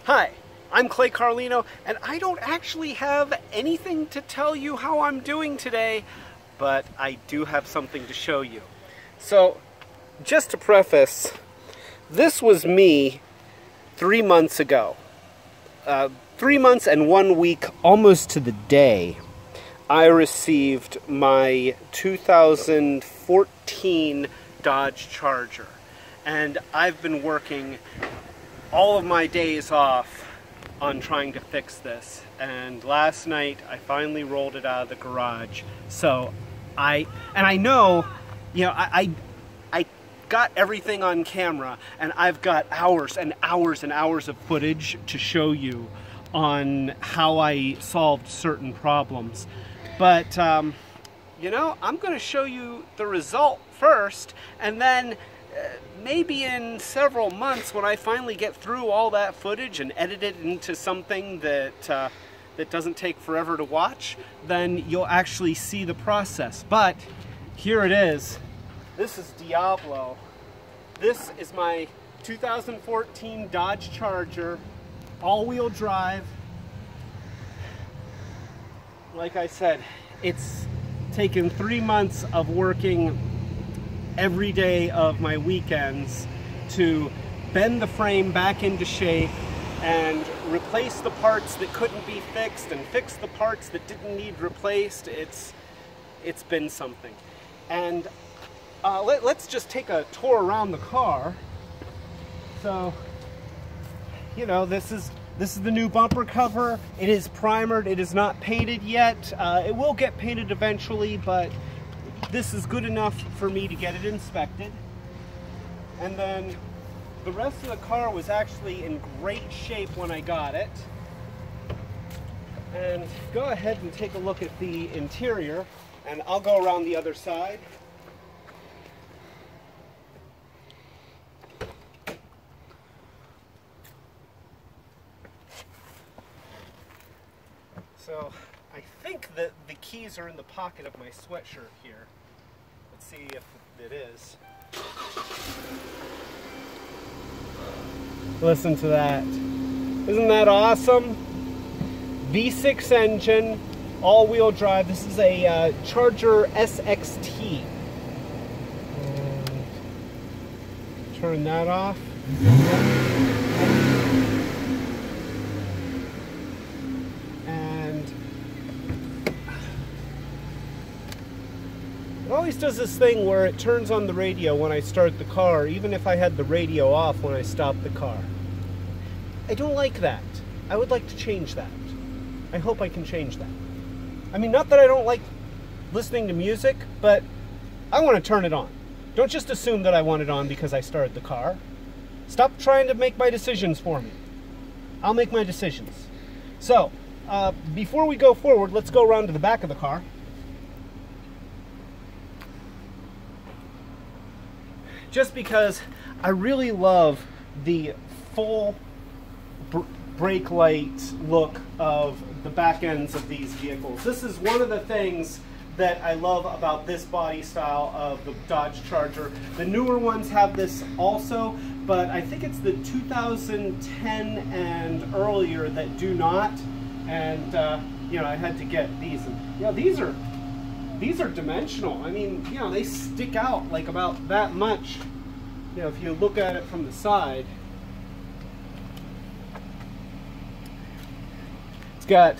Hi, I'm Carlino, and I don't actually have anything to tell you how I'm doing today, but I do have something to show you. So, just to preface, this was me 3 months ago. 3 months and 1 week, almost to the day, I received my 2014 Dodge Charger. And I've been working all of my days off on trying to fix this. And last night, I finally rolled it out of the garage. So, I know, you know, I got everything on camera, and I've got hours and hours and hours of footage to show you on how I solved certain problems. But, you know, I'm going to show you the result first, and then maybe in several months, when I finally get through all that footage and edit it into something that that doesn't take forever to watch, then you'll actually see the process. But here it is. This is Diablo. This is my 2014 Dodge Charger, all-wheel drive. Like I said, it's taken 3 months of working every day of my weekends to bend the frame back into shape and replace the parts that couldn't be fixed and fix the parts that didn't need replaced. It's been something. And let's just take a tour around the car. So, you know, this is the new bumper cover. It is primered. It is not painted yet. It will get painted eventually, but this is good enough for me to get it inspected. And then the rest of the car was actually in great shape when I got it. And go ahead and take a look at the interior, and I'll go around the other side. So, I think that the keys are in the pocket of my sweatshirt here. Let's see if it is. Listen to that. Isn't that awesome? V6 engine, all-wheel drive. This is a Charger SXT. And turn that off. It always does this thing where it turns on the radio when I start the car, even if I had the radio off when I stop the car. I don't like that. I would like to change that. I hope I can change that. I mean, not that I don't like listening to music, but I want to turn it on. Don't just assume that I want it on because I started the car. Stop trying to make my decisions for me. I'll make my decisions. So, before we go forward, let's go around to the back of the car. Just because I really love the full brake light look of the back ends of these vehicles. This is one of the things that I love about this body style of the Dodge Charger. The newer ones have this also, but I think it's the 2010 and earlier that do not. And you know, I had to get these. And, you know, these are dimensional. I mean, you know, they stick out like about that much. You know, if you look at it from the side. It's got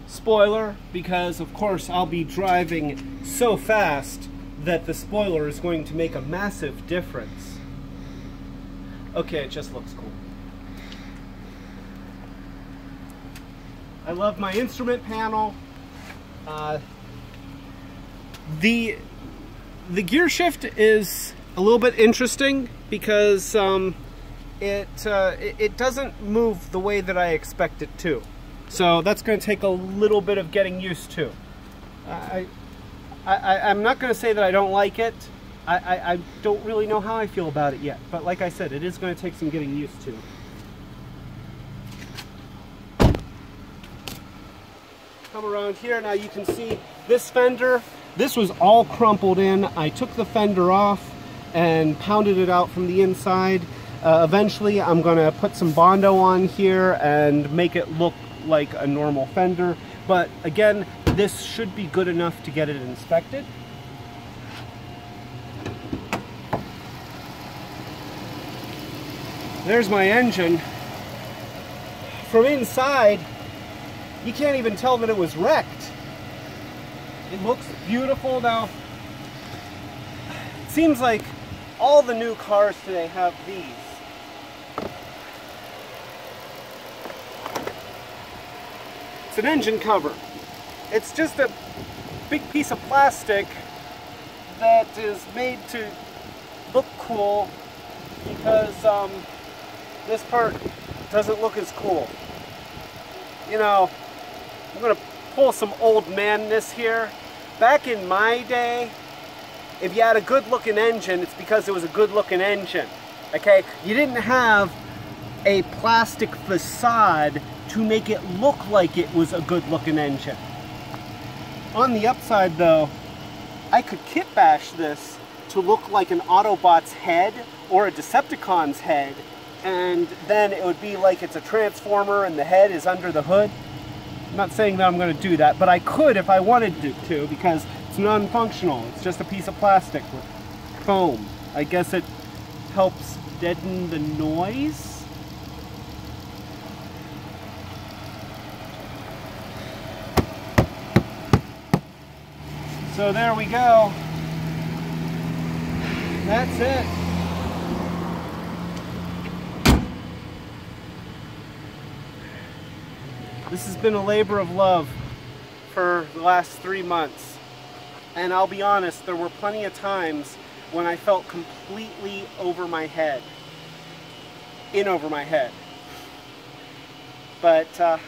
spoiler because, of course, I'll be driving so fast that the spoiler is going to make a massive difference. Okay, it just looks cool. I love my instrument panel. The gear shift is a little bit interesting because it doesn't move the way that I expect it to. So that's going to take a little bit of getting used to. I'm not going to say that I don't like it. I don't really know how I feel about it yet. But like I said, it is going to take some getting used to. Come around here, now you can see this fender. This was all crumpled in. I took the fender off and pounded it out from the inside. Eventually I'm going to put some Bondo on here and make it look like a normal fender. But again, this should be good enough to get it inspected. There's my engine. From inside, you can't even tell that it was wrecked. It looks beautiful now. It seems like all the new cars today have these. It's an engine cover. It's just a big piece of plastic that is made to look cool because this part doesn't look as cool. You know, I'm gonna pull some old manness here. Back in my day, if you had a good looking engine, it's because it was a good looking engine. Okay? You didn't have a plastic facade to make it look like it was a good looking engine. On the upside though, I could kit bash this to look like an Autobot's head or a Decepticon's head, and then it would be like it's a transformer and the head is under the hood. I'm not saying that I'm going to do that, but I could if I wanted to because it's non-functional. It's just a piece of plastic with foam. I guess it helps deaden the noise. So there we go. That's it. This has been a labor of love for the last 3 months. And I'll be honest, there were plenty of times when I felt completely over my head. In over my head. But,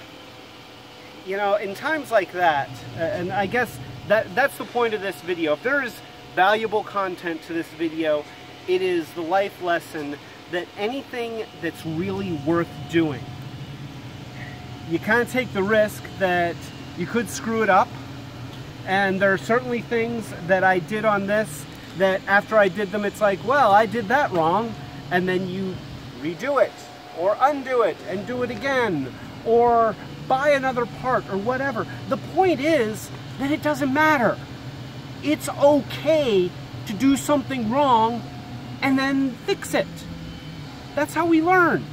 you know, in times like that, and I guess that's the point of this video. If there is valuable content to this video, it is the life lesson that anything that's really worth doing, you kind of take the risk that you could screw it up. And there are certainly things that I did on this that after I did them, it's like, well, I did that wrong. And then you redo it or undo it and do it again or buy another part or whatever. The point is that it doesn't matter. It's okay to do something wrong and then fix it. That's how we learn.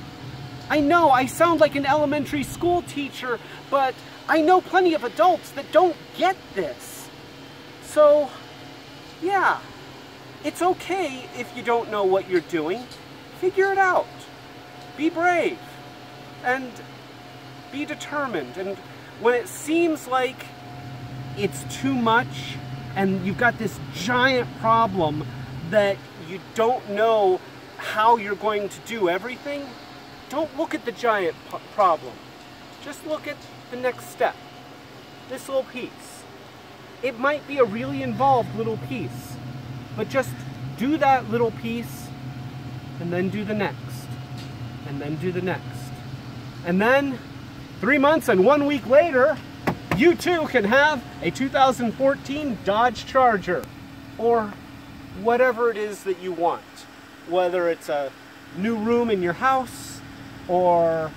I know I sound like an elementary school teacher, but I know plenty of adults that don't get this. So, yeah, it's okay if you don't know what you're doing. Figure it out. Be brave and be determined. And when it seems like it's too much and you've got this giant problem that you don't know how you're going to do everything, don't look at the giant problem. Just look at the next step. This little piece. It might be a really involved little piece, but just do that little piece and then do the next, and then do the next. And then 3 months and 1 week later, you too can have a 2014 Dodge Charger or whatever it is that you want. Whether it's a new room in your house or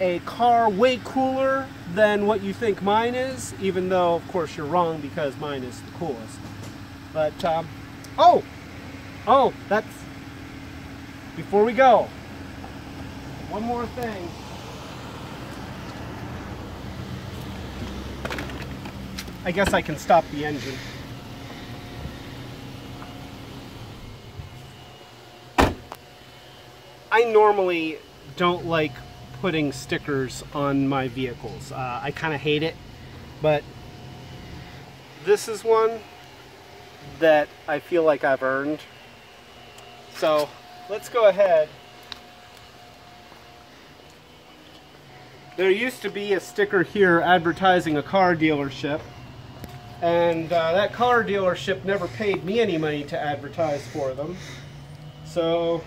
a car way cooler than what you think mine is, even though of course you're wrong because mine is the coolest. But that's before we go, one more thing. I guess I can stop the engine. I normally don't like putting stickers on my vehicles. I kind of hate it, but this is one that I feel like I've earned. So let's go ahead. There used to be a sticker here advertising a car dealership, and that car dealership never paid me any money to advertise for them, so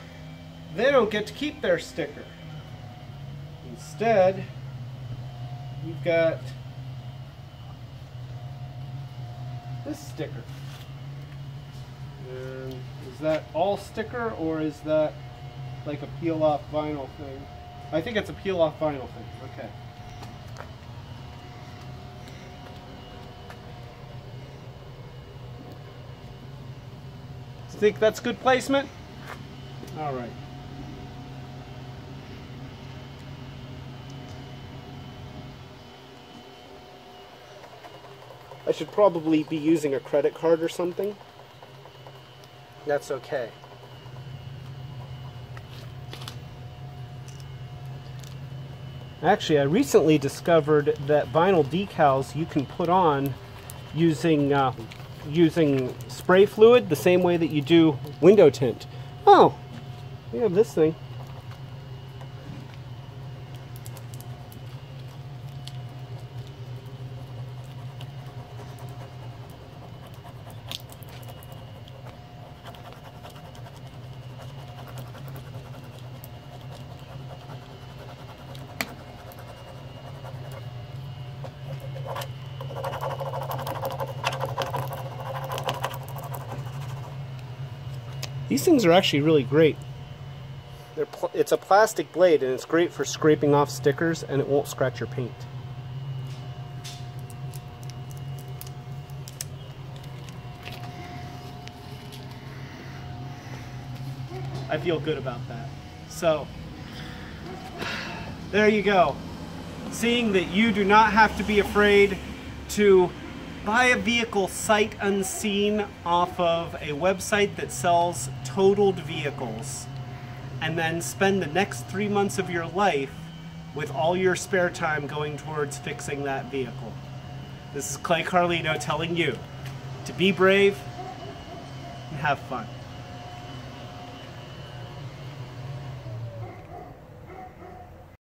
they don't get to keep their sticker. Instead, you've got this sticker. And is that all sticker, or is that like a peel-off vinyl thing. I think it's a peel-off vinyl thing. Okay. Think that's good placement? All right. I should probably be using a credit card or something. That's okay. Actually, I recently discovered that vinyl decals you can put on using spray fluid the same way that you do window tint. Oh, we have this thing. These things are actually really great. It's a plastic blade and it's great for scraping off stickers and it won't scratch your paint. I feel good about that. So, there you go. Seeing that you do not have to be afraid to buy a vehicle sight unseen off of a website that sells totaled vehicles and then spend the next 3 months of your life with all your spare time going towards fixing that vehicle. This is Carlino telling you to be brave and have fun.